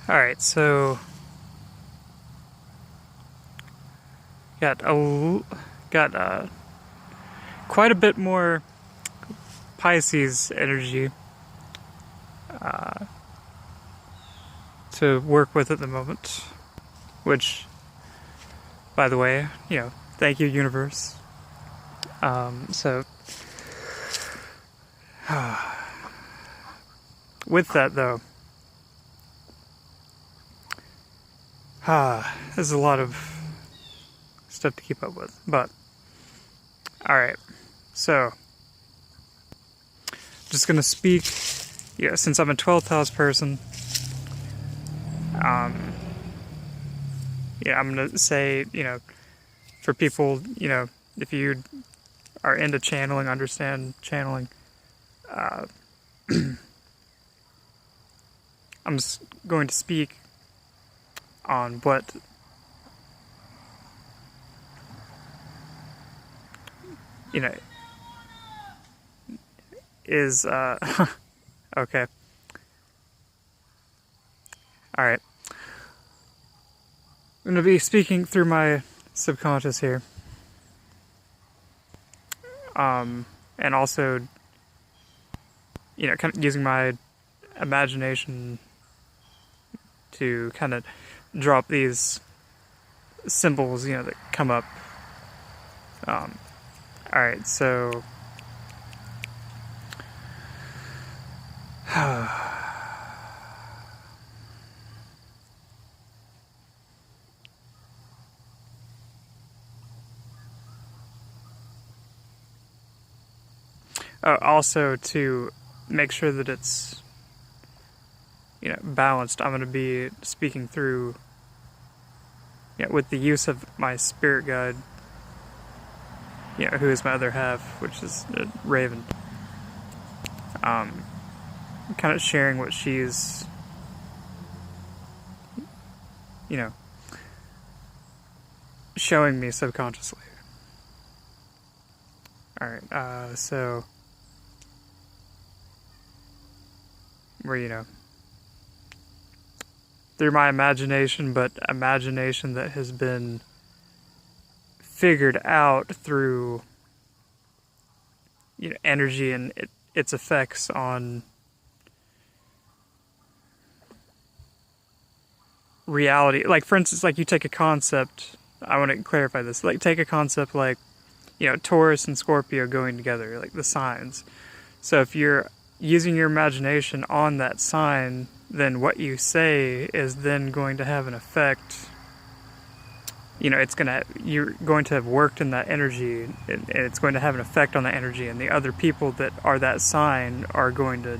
Alright, so got quite a bit more Pisces energy to work with at the moment. Which, by the way, thank you, universe. So, with that though, there's a lot of stuff to keep up with. But, alright, so, just gonna speak, since I'm a 12th house person, I'm gonna say, for people, if you are into channeling, understand channeling, I'm just going to speak on what is okay. Alright. I'm going to be speaking through my subconscious here. And also, kind of using my imagination to kind of drop these symbols, that come up. Alright, so... also, to make sure that it's, balanced, I'm going to be speaking through, with the use of my spirit guide, who is my other half, which is Raven. Kind of sharing what she's, showing me subconsciously. Alright, so... where, through my imagination, but imagination that has been figured out through, energy and its effects on reality. Like, for instance, like you take a concept, I want to clarify this, like take a concept like, Taurus and Scorpio going together, like the signs. So if you're using your imagination on that sign, then what you say is then going to have an effect. You're going to have worked in that energy, and it's going to have an effect on that energy, and the other people that are that sign are going to,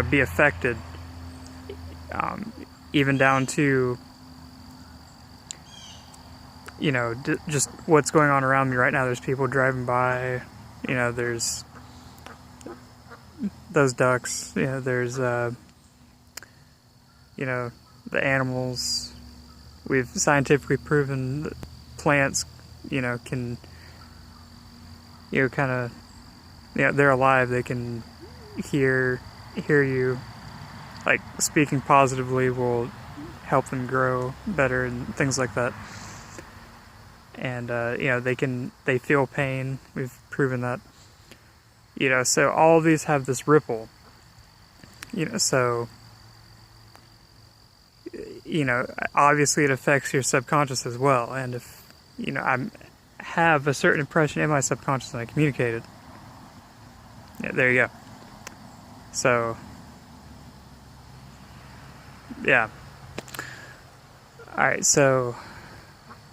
be affected, even down to, just what's going on around me right now. There's people driving by, there's those ducks, there's, the animals. We've scientifically proven that plants, can, kind of, they're alive. They can hear you. Like, speaking positively will help them grow better and things like that. And, they feel pain. We've proven that. So all of these have this ripple. So... obviously it affects your subconscious as well. And if, I have a certain impression in my subconscious and I communicate it, there you go. So, yeah. Alright, so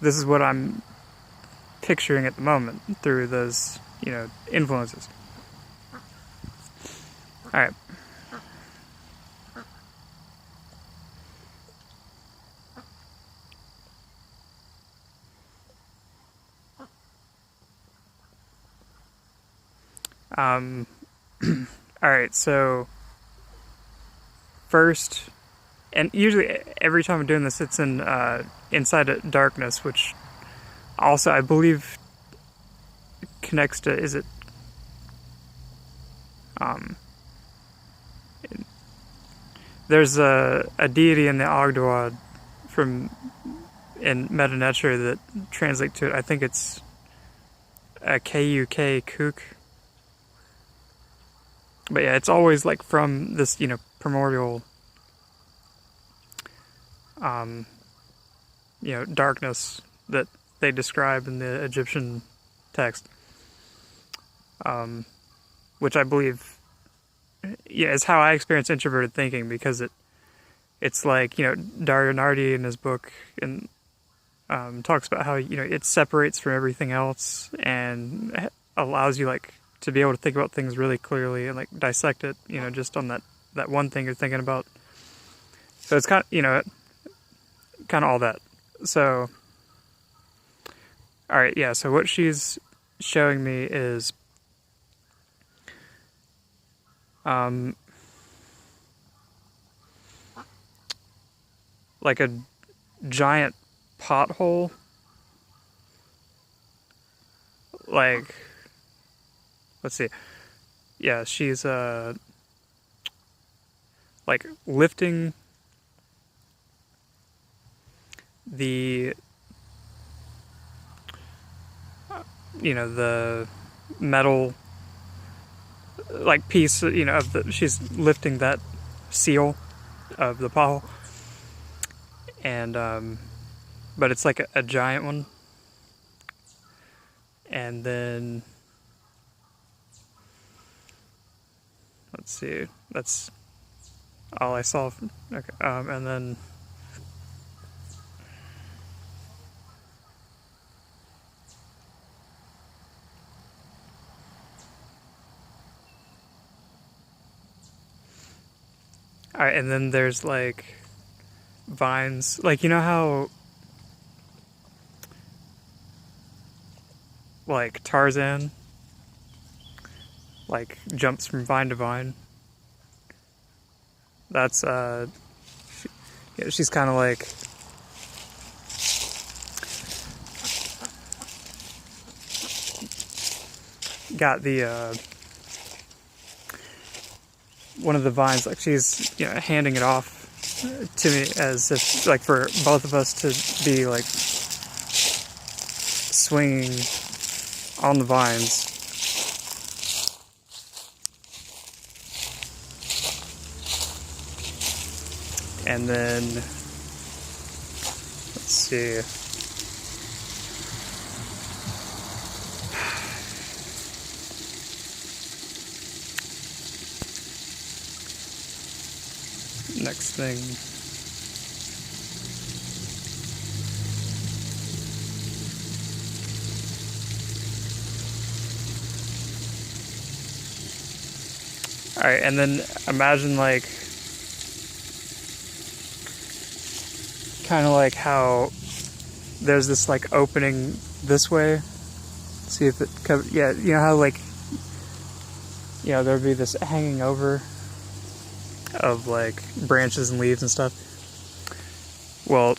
this is what I'm picturing at the moment through those, influences. Alright. Alright, so first, and usually every time I'm doing this, it's in inside a darkness, which also I believe connects to, is it there's a deity in the Ogdoad in Meta Nature that translate to it. I think it's a Kuk, Kook. But yeah, it's always like from this, primordial, darkness that they describe in the Egyptian text, which I believe, is how I experience introverted thinking, because it's like, Dario Nardi in his book and talks about how, it separates from everything else and allows you like to be able to think about things really clearly and like dissect it, just on that one thing you're thinking about. So it's kind of all that. So, all right, yeah. So what she's showing me is, like a giant pothole, like, let's see. Yeah, she's like lifting the the metal like piece, of she's lifting that seal of the pothole, and but it's like a giant one. And then let's see, that's all I saw. Okay, and then all right, and then there's like vines, like how like Tarzan like jumps from vine to vine. That's she's kind of like got the one of the vines, like she's handing it off to me as if like for both of us to be like swinging on the vines. And then let's see. Next thing. Alright, and then imagine like kind of like how there's this like opening this way. See if it covers. Yeah, how like there'd be this hanging over of like branches and leaves and stuff. Well,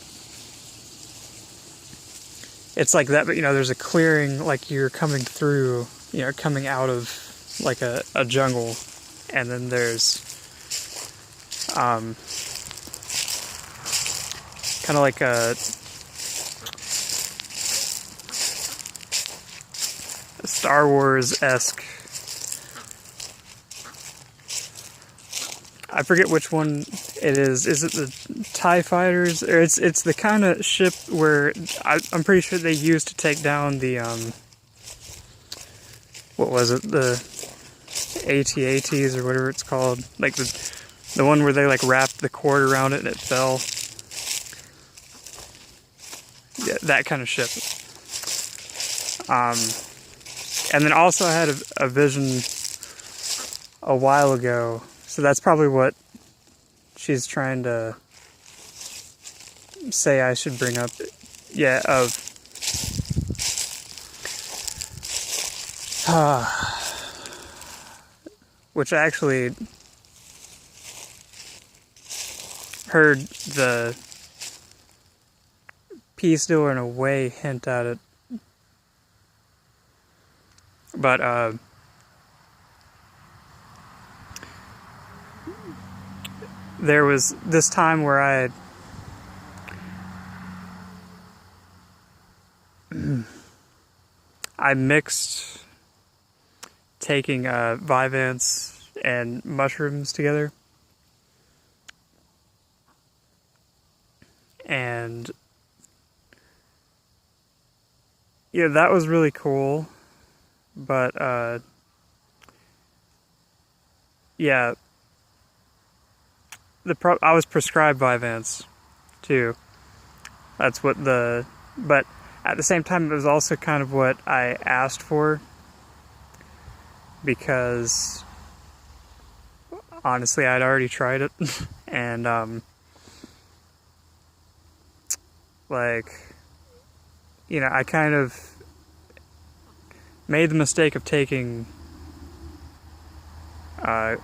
it's like that, but there's a clearing, like you're coming through, coming out of like a jungle, and then there's kind of like a Star Wars-esque, I forget which one it is. Is it the TIE fighters? Or it's the kind of ship where I'm pretty sure they used to take down the what was it, the AT-ATs or whatever it's called, like the one where they like wrapped the cord around it and it fell. Yeah, that kind of ship. And then also I had a vision a while ago, so that's probably what she's trying to say I should bring up. Yeah, of which I actually heard the Peace Dealer in a way hint at it. But there was this time where I mixed taking Vyvanse and mushrooms together, and yeah, that was really cool. But yeah, I was prescribed Vyvanse too. That's what but at the same time, it was also kind of what I asked for, because honestly, I'd already tried it, and like, you know, I kind of made the mistake of taking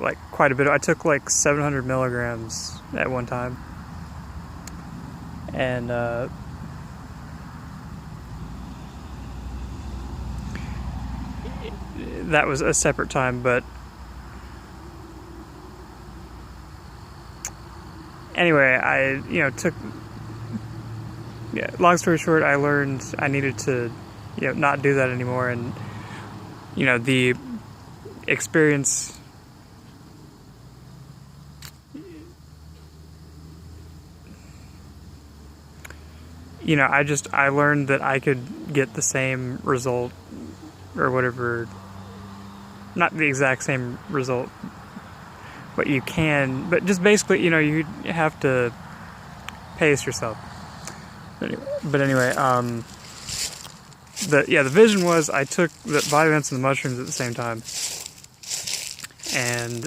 like quite a bit. I took like 700 milligrams at one time, and that was a separate time. But anyway, took. Yeah, long story short, I learned I needed to, not do that anymore, and the experience. I learned that I could get the same result, or whatever, not the exact same result, but you can, but just basically, you have to pace yourself. But anyway, the vision was I took the Vyvanse and the mushrooms at the same time, and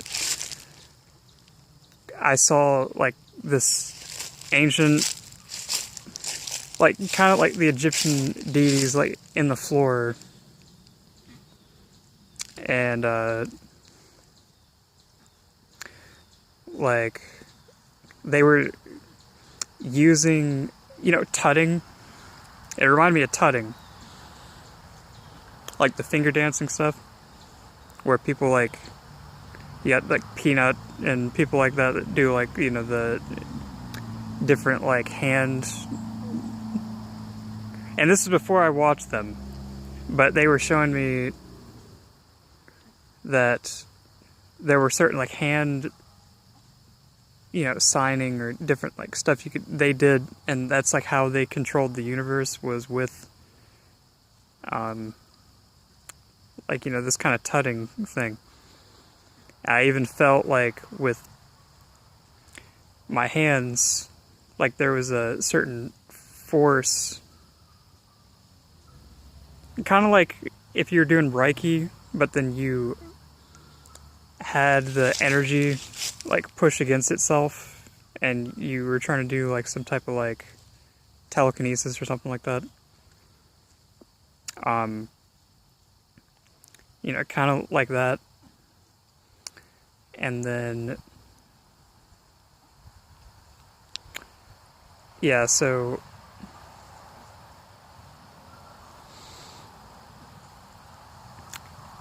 I saw like this ancient, like kind of like the Egyptian deities, like in the floor, and like they were using, tutting. It reminded me of tutting, like the finger dancing stuff, where people like Peanut and people like that do like, the different like hand. And this is before I watched them, but they were showing me that there were certain like hand, signing or different like stuff they did, and that's like how they controlled the universe, was with this kind of tutting thing. I even felt like with my hands, like there was a certain force, kind of like if you're doing Reiki, but then you had the energy like push against itself, and you were trying to do like some type of like telekinesis or something like that. Kind of like that. And then, yeah, so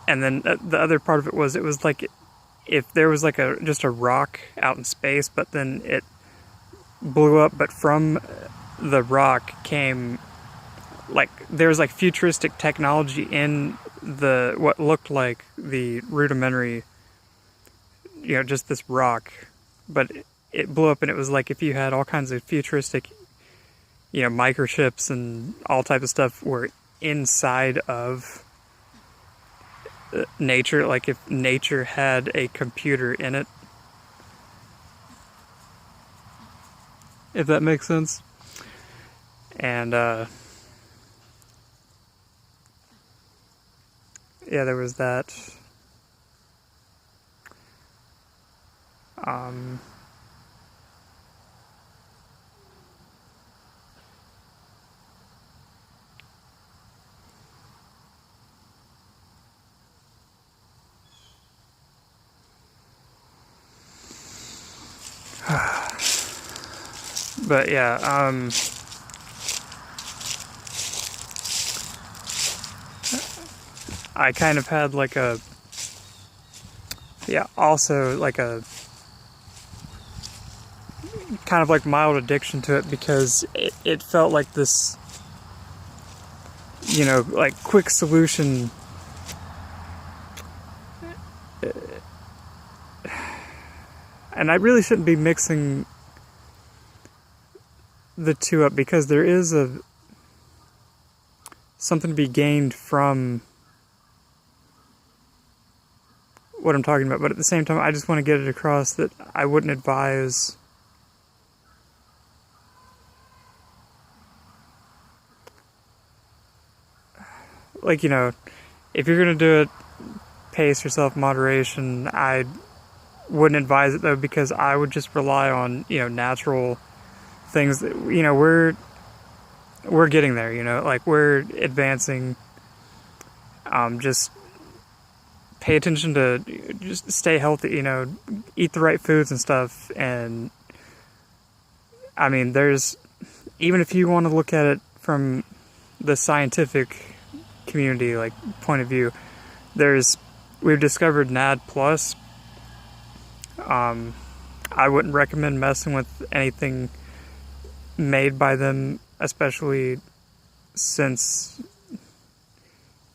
and then the other part of it was like if there was like just a rock out in space, but then it blew up, but from the rock came like there was like futuristic technology in what looked like the rudimentary, just this rock, but it blew up, and it was like if you had all kinds of futuristic, microchips and all type of stuff were inside of nature, like if nature had a computer in it, if that makes sense. And yeah, there was that. But yeah, I kind of had like also like kind of like mild addiction to it, because it felt like this, you know, like quick solution. And I really shouldn't be mixing the two up, because there is something to be gained from what I'm talking about, but at the same time, I just want to get it across that I wouldn't advise like, you know, if you're gonna do it, pace yourself, moderation. I wouldn't advise it though, because I would just rely on, you know, natural things that, you know, we're getting there, you know, like we're advancing. Just pay attention to, just stay healthy, you know, eat the right foods and stuff. And I mean, even if you want to look at it from the scientific community, like, point of view, we've discovered NAD+. I wouldn't recommend messing with anything made by them, especially since,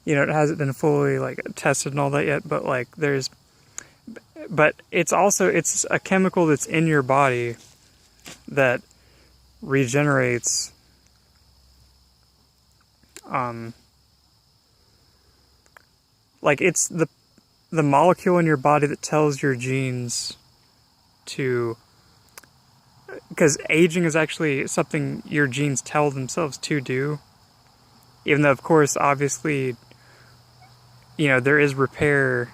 you know, it hasn't been fully, like, tested and all that yet, but, like, but it's a chemical that's in your body that regenerates, like, it's the molecule in your body that tells your genes to, because aging is actually something your genes tell themselves to do, even though, of course, obviously, you know, there is repair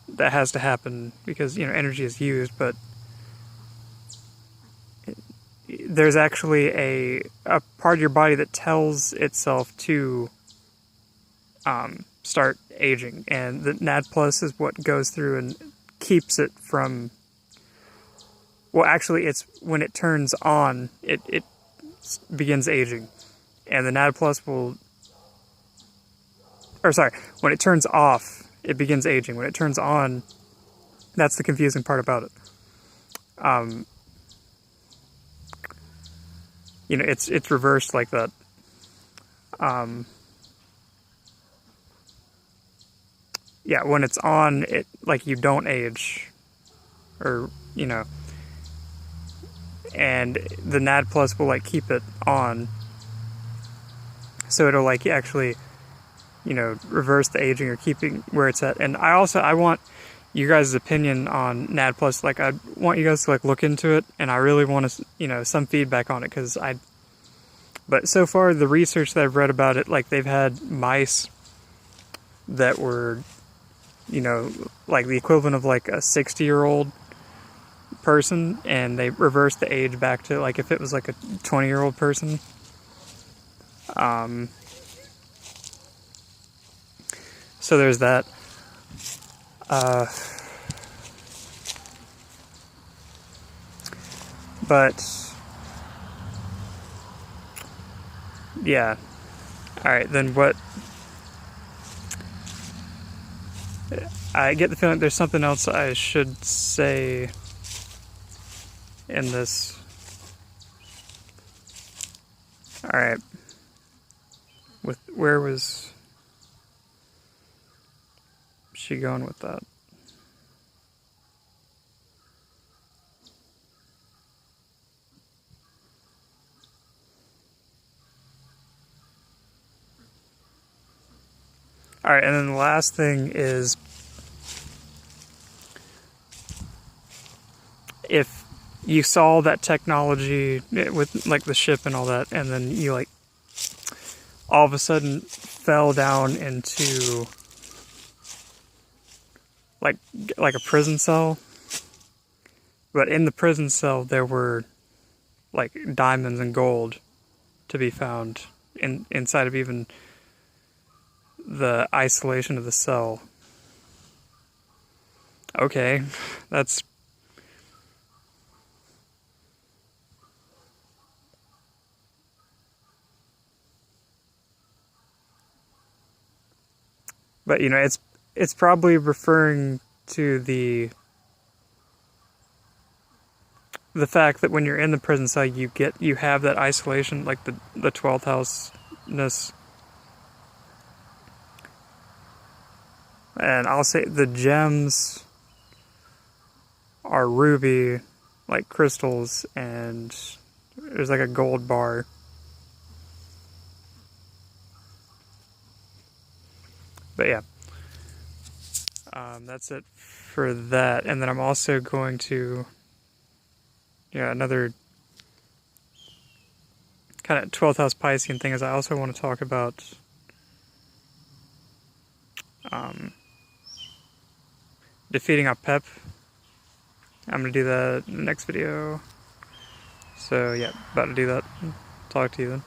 that has to happen because, you know, energy is used, but there's actually a part of your body that tells itself to start aging, and the NAD+ is what goes through and keeps it from, well, actually, it's when it turns on, it begins aging, and the NAD+ when it turns off, it begins aging. When it turns on, that's the confusing part about it. You know, it's reversed like that. Yeah, when it's on, it, like, you don't age, or, you know, and the NAD+ will, like, keep it on, so it'll, like, actually, you know, reverse the aging or keeping where it's at. And I want you guys' opinion on NAD+. Like, I want you guys to, like, look into it, and I really want to, you know, some feedback on it, because but so far, the research that I've read about it, like, they've had mice that were, you know, like the equivalent of, like, a 60-year-old person, and they reversed the age back to, like, if it was like a 20-year-old person. So there's that. But yeah. Alright, then what? I get the feeling there's something else I should say in this. Alright. Where was she going with that? Alright, and then the last thing is, if you saw that technology with, like, the ship and all that, and then you, like, all of a sudden fell down into, like a prison cell, but in the prison cell there were, like, diamonds and gold to be found inside of even the isolation of the cell. Okay, that's... But, you know, it's probably referring to the the fact that when you're in the prison cell, you have that isolation, like the 12th house-ness. And I'll say the gems are ruby, like crystals, and there's like a gold bar. But yeah, that's it for that. And then I'm also going to, another kind of 12th house Piscean thing is I also want to talk about defeating Apep. I'm going to do that in the next video. So yeah, about to do that. Talk to you then.